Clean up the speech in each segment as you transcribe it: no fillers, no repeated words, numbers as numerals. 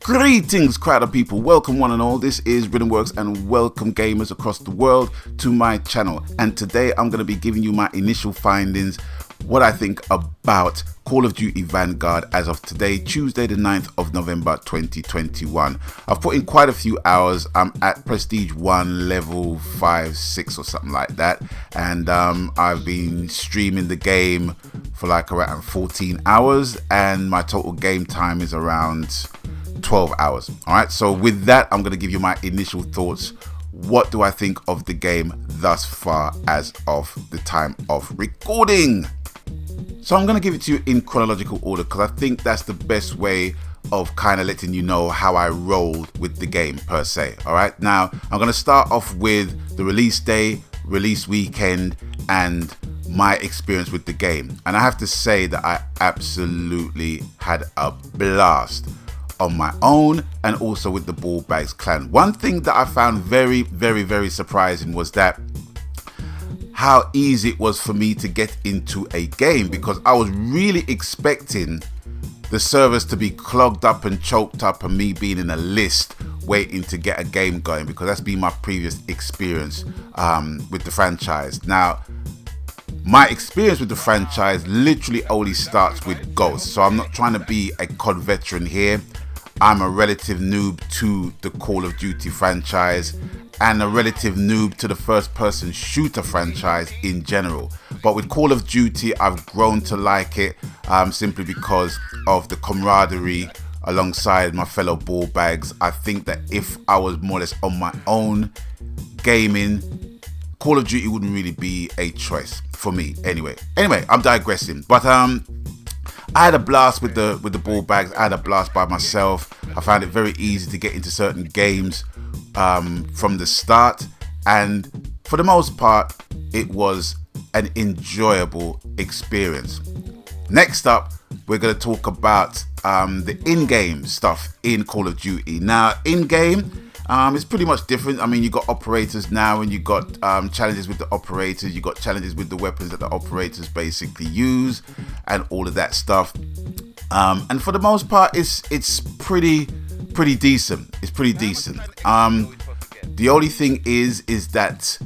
Greetings, crowd of people. Welcome one and all. This is Rhythmworks and welcome gamers across the world to my channel. And today I'm going to be giving you my initial findings, what I think about Call of Duty Vanguard as of today, Tuesday the 9th of November 2021. I've put in quite a few hours. I'm at Prestige 1, level 5, 6 or something like that. And I've been streaming the game for like around 14 hours and my total game time is around 12 hours. All right, so with that, I'm going to give you my initial thoughts. What do I think of the game thus far as of the time of recording? So I'm going to give it to you in chronological order because I think that's the best way of kind of letting you know how I rolled with the game per se. All right, now I'm going to start off with the release day, release weekend, and my experience with the game. And I have to say that I absolutely had a blast on my own and also with the Ball Bags clan. One thing that I found very surprising was that how easy it was for me to get into a game, because I was really expecting the servers to be clogged up and choked up and me being in a list waiting to get a game going, because that's been my previous experience with the franchise. Now my experience with the franchise literally only starts with Ghost, so I'm not trying to be a COD veteran here. I'm a relative noob to the Call of Duty franchise and a relative noob to the first-person shooter franchise in general. But with Call of Duty, I've grown to like it simply because of the camaraderie alongside my fellow ball bags. I think that if I was more or less on my own gaming, Call of Duty wouldn't really be a choice for me. Anyway, I'm digressing. But I had a blast with the ball bags. I had a blast by myself. I found it very easy to get into certain games from the start, and for the most part it was an enjoyable experience. Next up, we're going to talk about the in-game stuff in Call of Duty. Now, in-game, it's pretty much different. I mean, you got operators now, and you got challenges with the operators. You got challenges with the weapons that the operators basically use, and all of that stuff. And for the most part, it's pretty decent. It's pretty decent. The only thing is that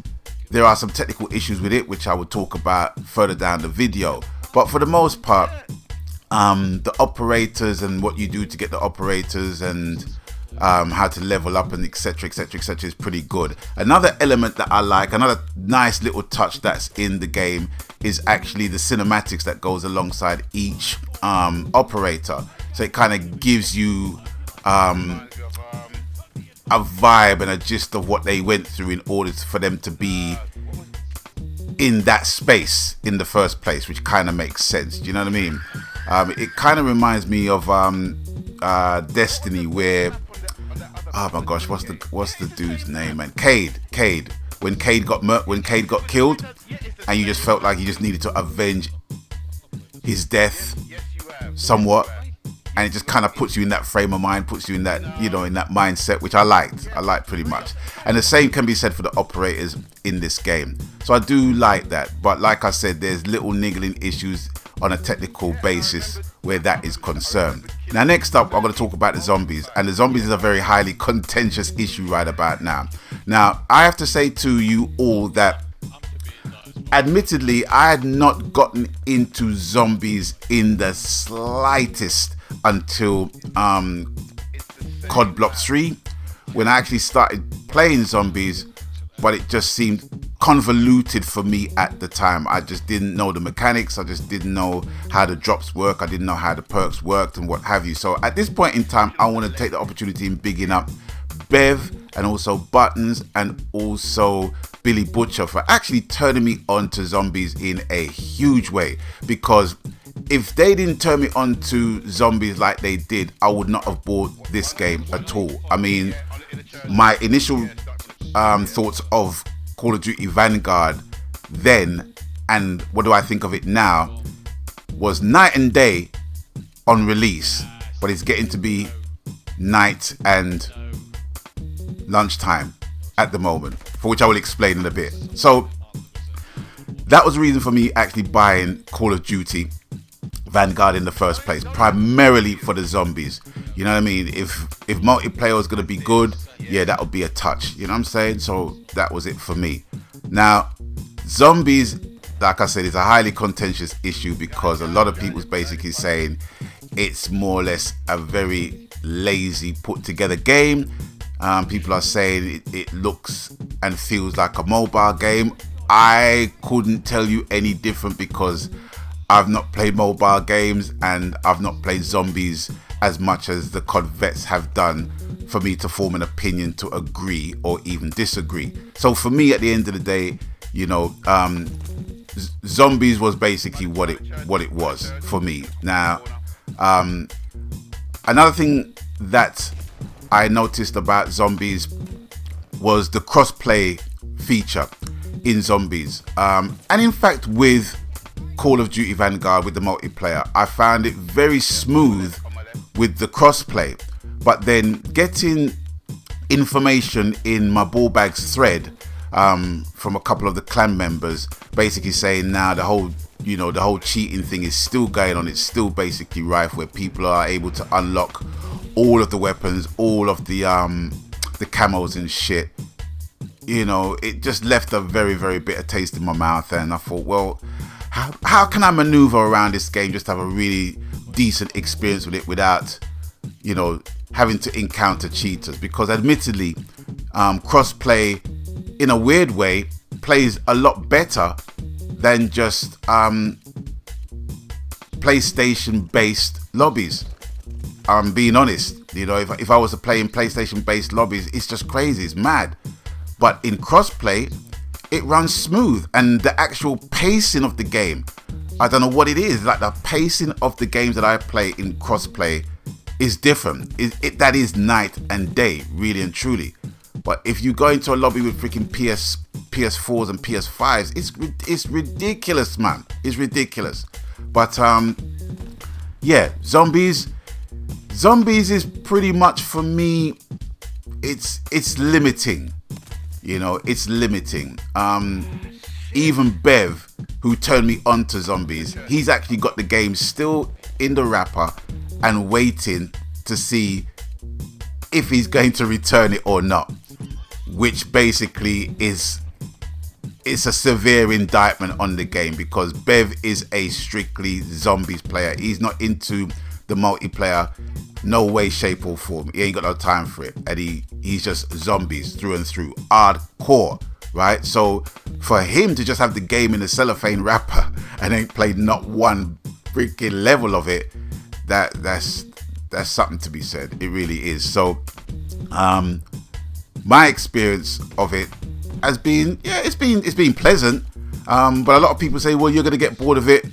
there are some technical issues with it, which I will talk about further down the video. But for the most part, the operators and what you do to get the operators and how to level up and etc is pretty good. Another element that I like, another nice little touch that's in the game, is actually the cinematics that goes alongside each operator. So it kind of gives you a vibe and a gist of what they went through in order for them to be in that space in the first place, which kind of makes sense. Do you know what I mean? It kind of reminds me of Destiny, where, oh my gosh, what's the dude's name, man? Cade. When Cade got killed, and you just felt like you just needed to avenge his death somewhat, and it just kind of puts you in that frame of mind, puts you in that, in that mindset, which I liked pretty much. And the same can be said for the operators in this game. So I do like that. But like I said, there's little niggling issues on a technical basis where that is concerned. Now, next up, I'm going to talk about the zombies. And the zombies is a very highly contentious issue right about now. Now, I have to say to you all that admittedly, I had not gotten into zombies in the slightest until COD Block 3, when I actually started playing zombies, but it just seemed convoluted for me at the time. I just didn't know the mechanics. I just didn't know how the drops work. I didn't know how the perks worked and what have you. So at this point in time, I want to take the opportunity in bigging up Bev and also Buttons and also Billy Butcher for actually turning me on to zombies in a huge way, because if they didn't turn me on to zombies like they did, I would not have bought this game at all. I mean, my initial thoughts of Call of Duty Vanguard then and what do I think of it now was night and day on release, but it's getting to be night and lunchtime at the moment, for which I will explain in a bit. So that was the reason for me actually buying Call of Duty Vanguard in the first place, primarily for the zombies. You know what I mean? If multiplayer was going to be good, yeah, that would be a touch. You know what I'm saying? So that was it for me. Now, zombies, like I said, is a highly contentious issue because a lot of people's basically saying it's more or less a very lazy put together game. People are saying it looks and feels like a mobile game. I couldn't tell you any different because I've not played mobile games and I've not played zombies as much as the COD vets have done for me to form an opinion to agree or even disagree. So for me, at the end of the day, you know, zombies was basically what it was for me. Now, another thing that I noticed about zombies was the crossplay feature in zombies, and in fact with Call of Duty Vanguard with the multiplayer, I found it very smooth with the crossplay. But then getting information in my ball bags thread from a couple of the clan members, basically saying now the whole cheating thing is still going on. It's still basically rife where people are able to unlock all of the weapons, all of the camos and shit. You know, it just left a very, very bitter taste in my mouth, and I thought, well, how can I maneuver around this game just to have a really decent experience with it without, you know, having to encounter cheaters? Because admittedly, crossplay in a weird way plays a lot better than just PlayStation based lobbies. I'm being honest, you know, if I was to play in PlayStation based lobbies, it's just crazy, it's mad. But in crossplay, it runs smooth, and the actual pacing of the game, I don't know what it is, like the pacing of the games that I play in crossplay is different. That is night and day, really and truly. But if you go into a lobby with freaking PS4s and PS5s, it's ridiculous, man. It's ridiculous. But yeah, zombies is pretty much for me. It's limiting. You know, it's limiting. Even Bev, who turned me on to zombies, he's actually got the game still in the wrapper and waiting to see if he's going to return it or not, which basically it's a severe indictment on the game because Bev is a strictly zombies player. He's not into the multiplayer, no way, shape or form. He ain't got no time for it, and he's just zombies through and through, hardcore, right? So for him to just have the game in a cellophane wrapper and ain't played not one freaking level of it, that's something to be said. It really is. So my experience of it has been, yeah, it's been pleasant, but a lot of people say, well, you're gonna get bored of it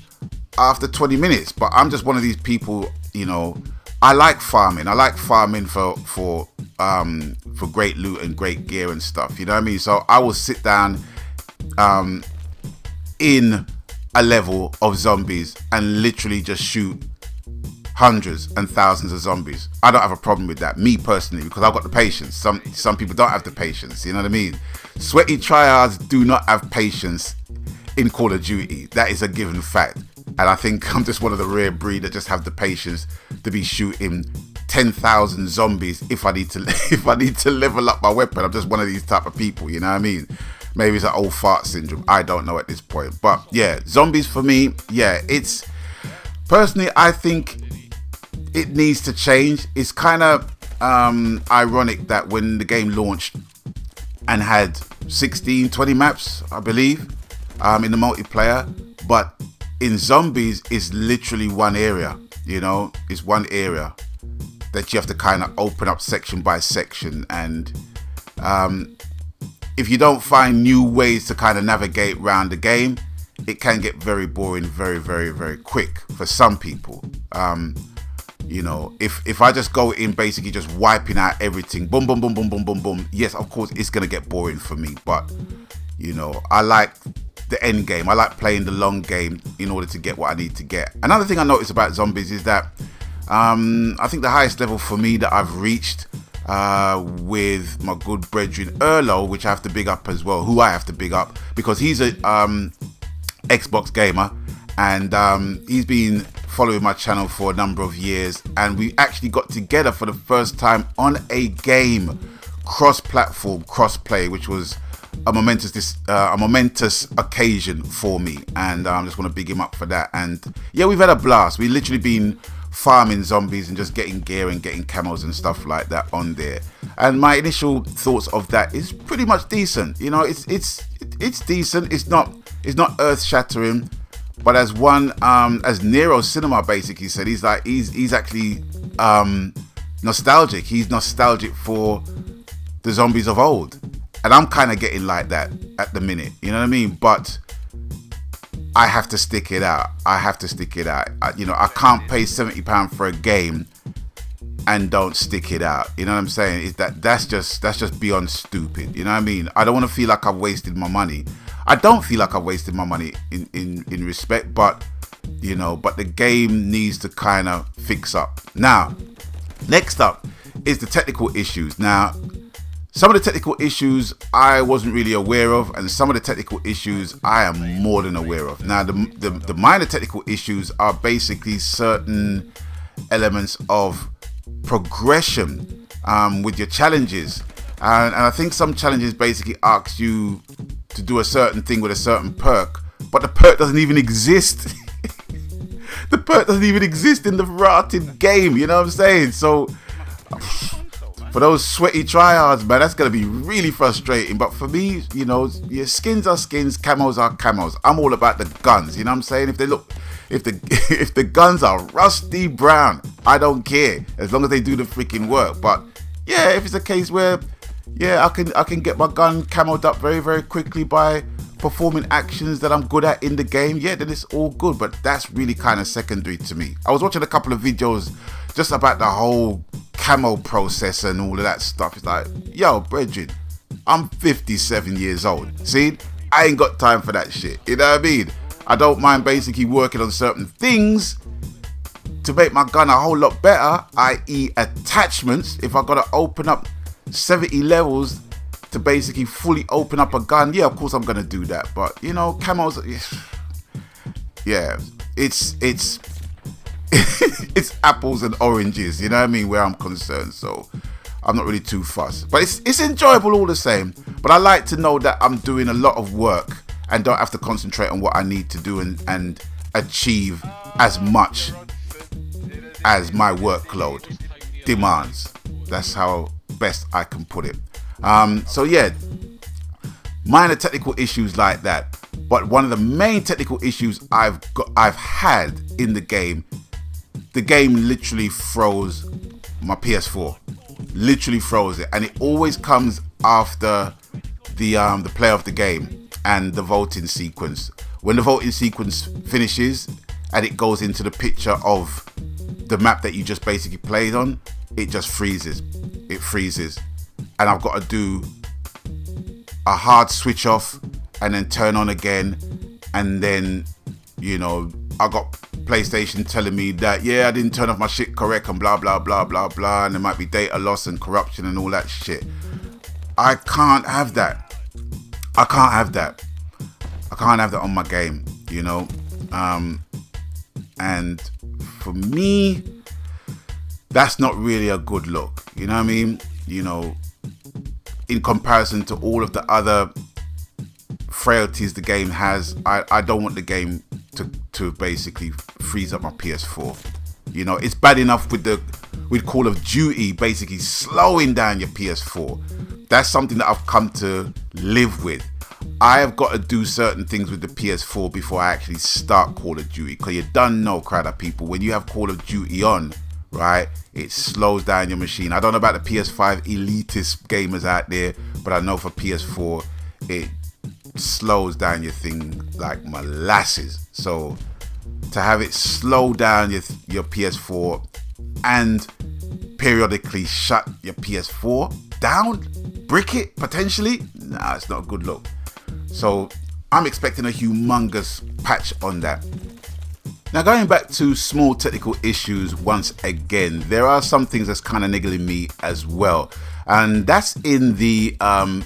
after 20 minutes. But I'm just one of these people, you know, I like farming for great loot and great gear and stuff, you know what I mean? So I will sit down in a level of zombies and literally just shoot hundreds and thousands of zombies. I don't have a problem with that, me personally, because I've got the patience. Some people don't have the patience, you know what I mean? Sweaty tryhards do not have patience in Call of Duty. That is a given fact. And I think I'm just one of the rare breed that just have the patience to be shooting 10,000 zombies if I need to level up my weapon. I'm just one of these type of people, you know what I mean? Maybe it's an old fart syndrome. I don't know at this point. But yeah, zombies for me, yeah, it's personally, I think it needs to change. It's kind of ironic that when the game launched and had 16, 20 maps, I believe, in the multiplayer, but in zombies is literally one area, you know, it's one area that you have to kind of open up section by section. And if you don't find new ways to kind of navigate around the game, it can get very boring very, very, very quick for some people. You know, if I just go in basically just wiping out everything, boom, boom, boom, boom, boom, boom, boom, yes, of course, it's going to get boring for me. But, you know, I like the end game. I like playing the long game in order to get what I need to get. Another thing I noticed about zombies is that I think the highest level for me that I've reached with my good brethren Erlo, which I have to big up as well, who I have to big up because he's a Xbox gamer, and he's been following my channel for a number of years, and we actually got together for the first time on a game, cross-platform, cross-play, which was a momentous occasion for me, and I just want to big him up for that. And yeah, we've had a blast. We've literally been farming zombies and just getting gear and getting camos and stuff like that on there. And my initial thoughts of that is pretty much decent. You know, it's decent. It's not earth-shattering, but as Nero Cinema basically said, he's actually nostalgic. He's nostalgic for the zombies of old. And I'm kind of getting like that at the minute, you know what I mean? But I have to stick it out. I can't pay £70 for a game and don't stick it out. You know what I'm saying? That's just beyond stupid. You know what I mean? I don't want to feel like I've wasted my money. I don't feel like I've wasted my money in respect, but the game needs to kind of fix up. Now, next up is the technical issues. Now, some of the technical issues I wasn't really aware of, and some of the technical issues I am more than aware of. Now, the minor technical issues are basically certain elements of progression with your challenges. And I think some challenges basically ask you to do a certain thing with a certain perk, but the perk doesn't even exist. The perk doesn't even exist in the rotted game, you know what I'm saying? So for those sweaty tryhards, man, that's going to be really frustrating. But for me, skins are skins, camos are camos. I'm all about the guns, you know what I'm saying? If the guns are rusty brown, I don't care, as long as they do the freaking work. But yeah, if it's a case where, yeah, I can get my gun camoed up very, very quickly by performing actions that I'm good at in the game, yeah, then it's all good. But that's really kind of secondary to me. I was watching a couple of videos just about the whole camo process and all of that stuff. It's like, yo, brethren, I'm 57 years old. See, I ain't got time for that shit. You know what I mean? I don't mind basically working on certain things to make my gun a whole lot better, i.e. attachments. If I got to open up 70 levels to basically fully open up a gun, yeah, of course I'm going to do that. But, camos, yeah, it's it's apples and oranges, you know what I mean, where I'm concerned. So I'm not really too fussed, but it's enjoyable all the same. But I like to know that I'm doing a lot of work and don't have to concentrate on what I need to do and achieve as much as my workload demands. That's how best I can put it. So yeah, minor technical issues like that. But one of the main technical issues I've had in the game literally froze my PS4. Literally froze it, and it always comes after the play of the game and the voting sequence. When the voting sequence finishes and it goes into the picture of the map that you just basically played on, it just freezes. It freezes, and I've got to do a hard switch off and then turn on again, and then I got PlayStation telling me that, yeah, I didn't turn off my shit correct and blah blah blah blah blah, and there might be data loss and corruption and all that shit. I can't have that. I can't have that on my game, and for me, that's not really a good look, you know what I mean? In comparison to all of the other frailties the game has, I don't want the game to basically freeze up my PS4. It's bad enough with Call of Duty basically slowing down your PS4. That's something that I've come to live with. I have got to do certain things with the PS4 before I actually start Call of Duty, because you don't know, crowd of people, when you have Call of Duty on, right, it slows down your machine. I don't know about the PS5 elitist gamers out there, but I know for PS4 it slows down your thing like molasses. So to have it slow down your PS4 and periodically shut your PS4 down, brick it potentially, nah, it's not a good look. So I'm expecting a humongous patch on that. Now, going back to small technical issues once again, there are some things that's kind of niggling me as well. And that's in the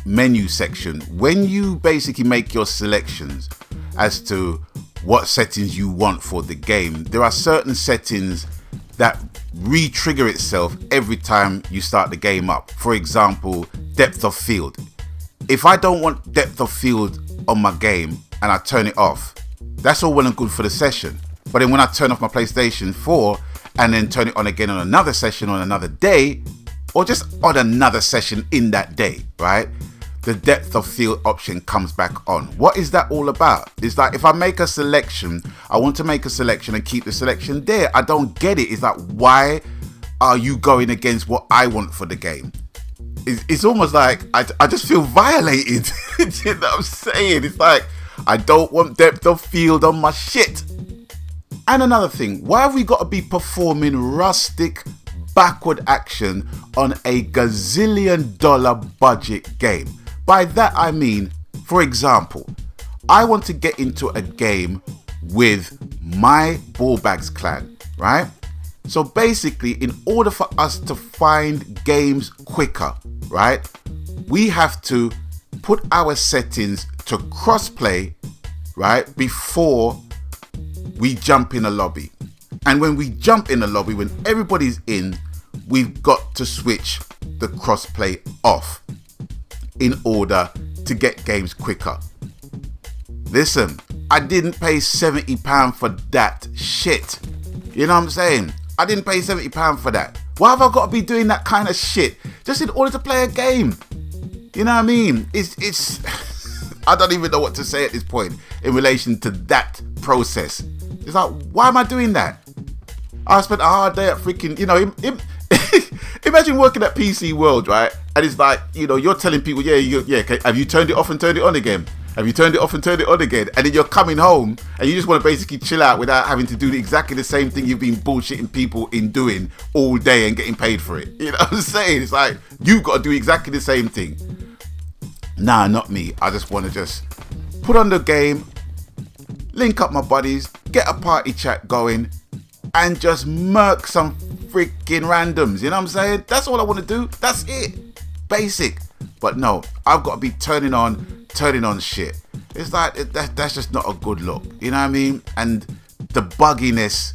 menu section. When you basically make your selections as to what settings you want for the game. There are certain settings that re-trigger itself every time you start the game up. For example, depth of field. If I don't want depth of field on my game and I turn it off, that's all well and good for the session. But then when I turn off my PlayStation 4 and then turn it on again on another session on another day, or just on another session in that day, right? The depth of field option comes back on. What is that all about? It's like if I make a selection, I want to make a selection and keep the selection there. I don't get it. It's like, why are you going against what I want for the game? It's almost like I just feel violated. You know what I'm saying? It's like, I don't want depth of field on my shit. And another thing, why have we got to be performing rustic backward action on a gazillion-dollar budget game? By that I mean, for example, I want to get into a game with my Ballbags clan, right? So basically, in order for us to find games quicker, right, we have to put our settings to crossplay, right, before we jump in a lobby. And when we jump in a lobby, when everybody's in, we've got to switch the crossplay off in order to get games quicker. Listen, I didn't pay £70 for that shit. You know what I'm saying? I didn't pay £70 for that. Why have I got to be doing that kind of shit just in order to play a game? You know what I mean? It's I don't even know what to say at this point in relation to that process. It's like, why am I doing that? I spent a hard day at freaking, you know, imagine working at PC World, right? And it's like, you know, you're telling people, have you turned it off and turned it on again? Have you turned it off and turned it on again? And then you're coming home and you just want to basically chill out without having to do exactly the same thing you've been bullshitting people in doing all day and getting paid for it. You know what I'm saying? It's like, you've got to do exactly the same thing. Nah, not me. I just want to just put on the game, link up my buddies, get a party chat going, and just murk some freaking randoms. You know what I'm saying? That's all I want to do. That's it. Basic. But no, I've got to be turning on shit. It's like, that's just not a good look. You know what I mean? And the bugginess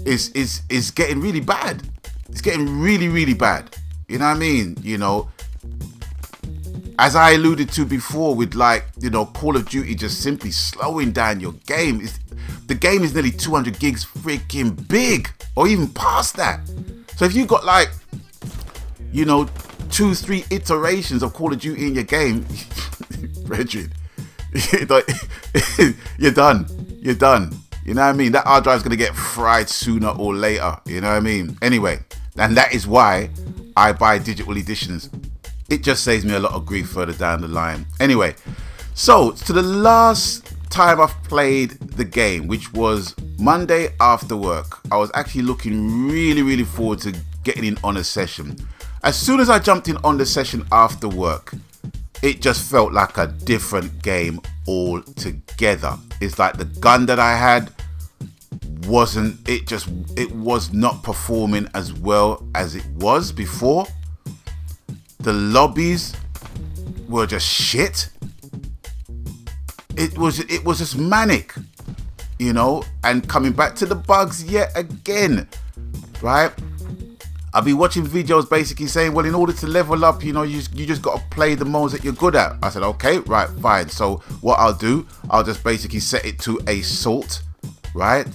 is getting really bad. It's getting really, really bad. You know what I mean? You know, as I alluded to before with, like, you know, Call of Duty just simply slowing down your game. The game is nearly 200 gigs freaking big, or even past that. So if you got, like, you know, 2-3 iterations of Call of Duty in your game, brethren, you're done. You're done. You know what I mean? That hard drive's going to get fried sooner or later. You know what I mean? Anyway, and that is why I buy digital editions. It just saves me a lot of grief further down the line. Anyway, so to the last time I've played the game, which was Monday after work, I was actually looking really, really forward to getting in on a session. As soon as I jumped in on the session after work, it just felt like a different game altogether. It's like the gun that I had it was not performing as well as it was before. The lobbies were just shit. It was just manic, you know, and coming back to the bugs yet again, right? I'll be watching videos basically saying, well, in order to level up, you know, you just got to play the modes that you're good at. I said, okay, right, fine. So what I'll do, I'll just basically set it to assault, right?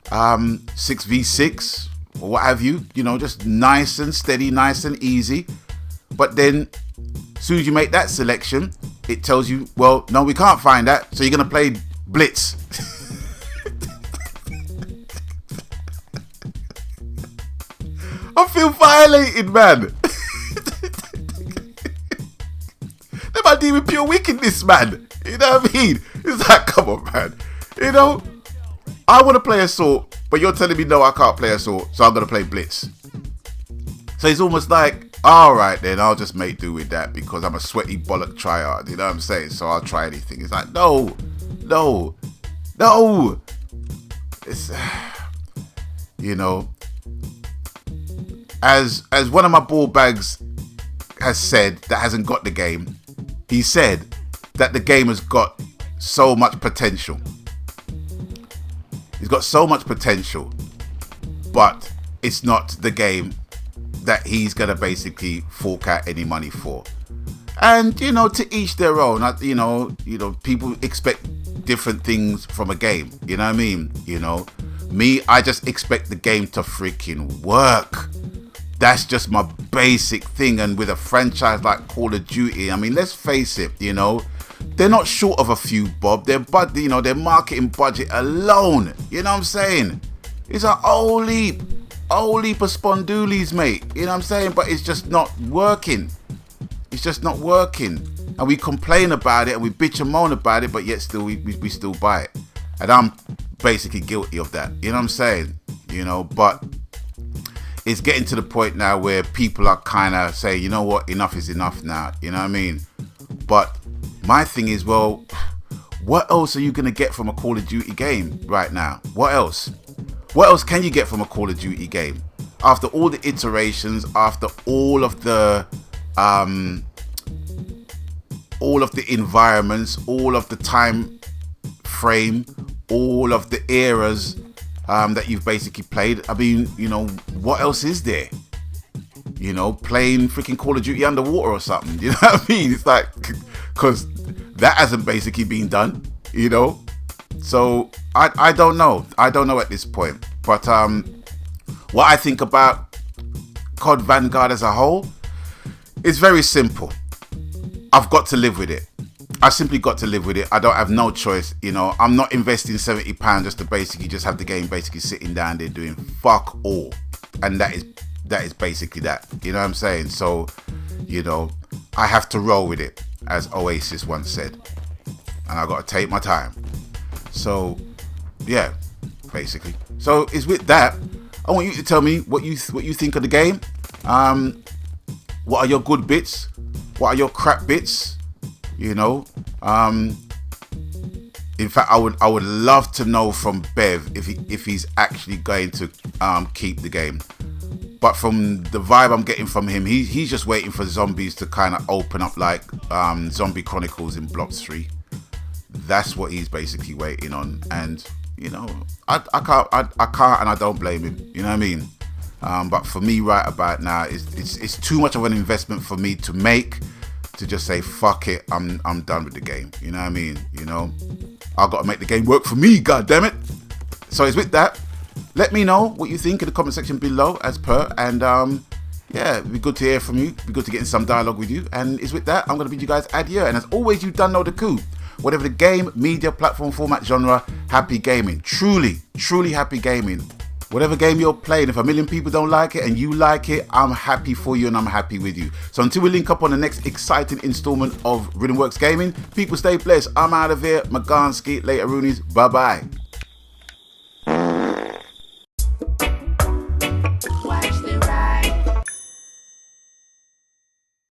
6v6 or what have you, you know, just nice and steady, nice and easy. But then as soon as you make that selection, it tells you, well, no, we can't find that. So you're going to play Blitz. I feel violated, man. They might deal with pure wickedness, man. You know what I mean? It's like, come on, man. You know, I want to play Assault, but you're telling me, no, I can't play Assault, so I'm going to play Blitz. So it's almost like, all right, then I'll just make do with that because I'm a sweaty bollock tryhard. You know what I'm saying? So I'll try anything. It's like, no. It's, you know, as one of my ball bags has said that hasn't got the game, he said that the game has got so much potential. It's got so much potential, but it's not the game that he's going to basically fork out any money for. And, you know, to each their own. You know, people expect different things from a game. You know what I mean? You know, me, I just expect the game to freaking work. That's just my basic thing. And with a franchise like Call of Duty, I mean, let's face it, you know, they're not short of a few bob. Their marketing budget alone, you know what I'm saying, it's a whole heap of spondoolies, mate. You know what I'm saying? But it's just not working. It's just not working. And we complain about it and we bitch and moan about it, but yet still we still buy it. And I'm basically guilty of that. You know what I'm saying? You know, but it's getting to the point now where people are kind of saying, you know what, enough is enough now. You know what I mean? But my thing is, well, what else are you going to get from a Call of Duty game right now? What else? What else can you get from a Call of Duty game? After all the iterations, after all of the environments, all of the time frame, all of the eras that you've basically played. I mean, you know, what else is there? You know, playing freaking Call of Duty underwater or something. You know what I mean? It's like, because that hasn't basically been done, you know? So I don't know. I don't know at this point. But what I think about COD Vanguard as a whole is very simple. I've got to live with it. I simply got to live with it. I don't have no choice. You know, I'm not investing £70 just to basically just have the game basically sitting down there doing fuck all. And that is basically that. You know what I'm saying? So, you know, I have to roll with it, as Oasis once said. And I got to take my time. So, yeah, basically. So it's with that. I want you to tell me what you think of the game. What are your good bits? What are your crap bits? You know, in fact, I would love to know from Bev if he's actually going to keep the game. But from the vibe I'm getting from him, he's just waiting for zombies to kind of open up, like Zombie Chronicles in Block 3. That's what he's basically waiting on, and you know, I can't, and I don't blame him. You know what I mean? But for me, right about now, it's too much of an investment for me to make. To just say fuck it, I'm done with the game. You know what I mean? You know, I've got to make the game work for me. God damn it! So it's with that. Let me know what you think in the comment section below, as per. And yeah, it'd be good to hear from you. It'd be good to get in some dialogue with you. And it's with that, I'm gonna bid you guys adieu. And as always, you done know the coup. Whatever the game, media, platform, format, genre, happy gaming. Truly, truly happy gaming. Whatever game you're playing, if a million people don't like it and you like it, I'm happy for you and I'm happy with you. So until we link up on the next exciting installment of Rhythmworks Gaming, people stay blessed. I'm out of here. Maganski, later Roonies. Bye-bye.